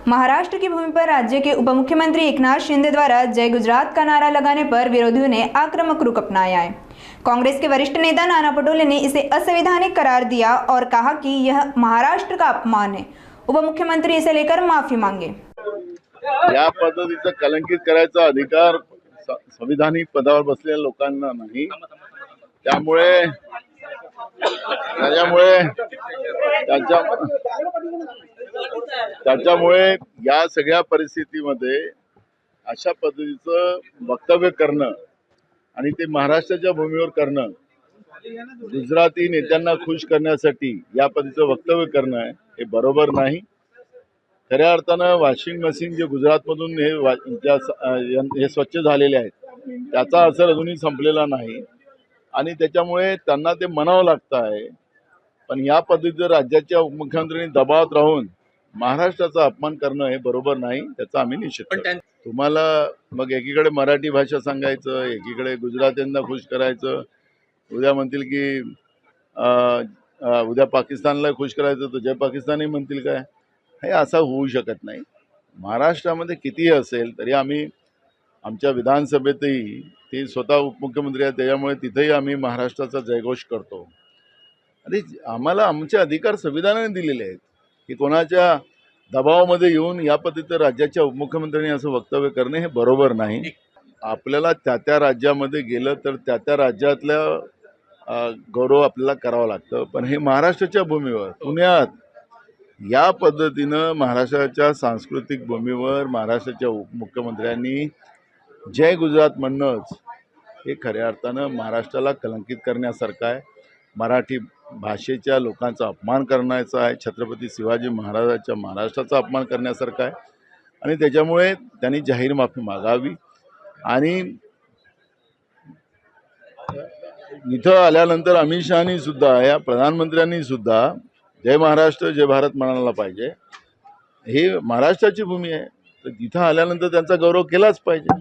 महाराष्ट्र की भूमि पर राज्य के उप मुख्यमंत्री एकनाथ शिंदे द्वारा जय गुजरात का नारा लगाने पर विरोधियों ने आक्रामक रुख अपनाया है। कांग्रेस के वरिष्ठ नेता नाना पटोले ने इसे असंवैधानिक करार दिया और कहा कि यह महाराष्ट्र का अपमान है। उप मुख्यमंत्री इसे लेकर माफी मांगे। या पद्धतीचं कलंकित करायचा अधिकार संविधानिक पदावर बसलेल्या लोकांना नाही। त्यामुळे या सगळ्या परिस्थितीमध्ये अशा पद्धतीचं वक्तव्य करणं आणि ते महाराष्ट्राच्या भूमीवर करणं, गुजराती नेत्यांना खुश करण्यासाठी या पद्धतीचं वक्तव्य करणं हे बरोबर नाही। खऱ्या अर्थानं वॉशिंग मशीन जे गुजरातमधून हे स्वच्छ झालेले आहेत त्याचा असर अजूनही संपलेला नाही आणि त्याच्यामुळे त्यांना ते म्हणावं लागतं आहे। पण या पद्धतीचं राज्याच्या उपमुख्यमंत्र्यांनी दबावात राहून महाराष्ट्राचा अपमान करणं हे बरोबर नाही, त्याचा आम्ही निषेध करतो। तुम्हाला मग एकीकडे मराठी भाषा सांगायचं, एकीकडे गुजरात्यांना खुश करायचं, उद्या म्हणतील की उद्या पाकिस्तानला खुश करायचं तर जय पाकिस्तानी म्हणतील काय? हे असं होऊ शकत नाही। महाराष्ट्रामध्ये कितीही असेल तरी आम्ही आमच्या विधानसभेतही ते स्वतः उपमुख्यमंत्री आहेत, त्याच्यामुळे तिथेही आम्ही महाराष्ट्राचा जयघोष करतो। आणि आम्हाला आमचे अधिकार संविधानाने दिलेले आहेत की कोणाच्या दबावामध्ये येऊन या पद्धतीचं राज्याच्या उपमुख्यमंत्र्यांनी असं वक्तव्य करणे हे बरोबर नाही। आपल्याला त्या राज्यामध्ये गेलं तर त्या राज्यातल्या गौरव आपल्याला करावा लागतं, पण हे महाराष्ट्राच्या भूमीवर पुण्यात या पद्धतीनं महाराष्ट्राच्या सांस्कृतिक भूमीवर महाराष्ट्राच्या उपमुख्यमंत्र्यांनी जय गुजरात म्हणणंच हे खऱ्या अर्थानं महाराष्ट्राला कलंकित करण्यासारखं आहे, मराठी भाषेच्या लोकांचा अपमान करण्याचा आहे, छत्रपती शिवाजी महाराजांच्या महाराष्ट्राचा अपमान करण्यासारखा आहे आणि त्याच्यामुळे त्यांनी जाहीर माफी मागावी। आणि इथं आल्यानंतर अमित शहानी सुद्धा या प्रधानमंत्र्यांनी सुद्धा जय महाराष्ट्र जय भारत म्हणायला पाहिजे। हे महाराष्ट्राची भूमी आहे तर तिथं आल्यानंतर त्यांचा गौरव केलाच पाहिजे।